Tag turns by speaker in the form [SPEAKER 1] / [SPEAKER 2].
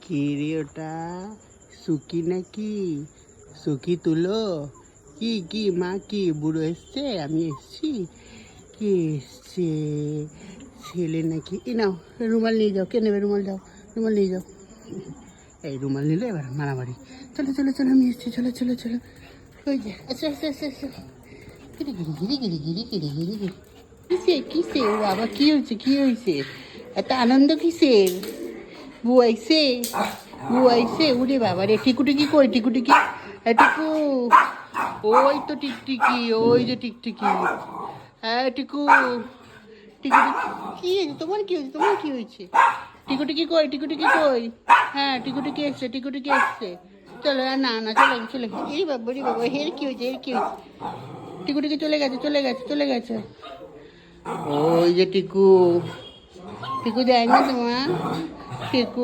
[SPEAKER 1] কি রে ওটা সুকি নাকি? সুকি তুলো। কি কি মা কি বুড়ো এসছে? আমি এসছি। কি এসছে? ছেলে নাকি? এ নাও রুমাল নিয়ে যাও। কে নেবে রুমাল? যাও রুমাল নিয়ে যাও। এই রুমাল নিলে এবার মারামারি। চলো চলো চলো আমি এসছি। চলো চলো চলো। ওই যে আচ্ছা আচ্ছা আচ্ছা আচ্ছা। গিরি গিরি গিরি গিরি গিরি গিরি গিরি গিরি। কিসে কিসে ও বাবা কি হয়েছে কি হয়েছে? এত আনন্দ কিসের? বুয়াইছে বুয়াইছে উরে বাবা রে। টিকুটিকি কই টিকুটিকি? টিকু ওই তো টিকটিকি, ওই যে টিকটিকি। হ্যাঁ টিকু টিকুটি কি হয়েছে তোমার? কি হয়েছে তোমার? কি হয়েছে? টিকুটিকি কই টিকুটিকি কই? হ্যাঁ টিকুটিকি এসছে টিকুটিকি এসছে। চলো না না চলে চলে এই বাবা রে বাবা এর কি হয়েছে? এর কি হয়েছে? টিকুটিকি চলে গেছে চলে গেছে চলে গেছে। ওই যে টিকু টিকু যায় না তোমার? টিকু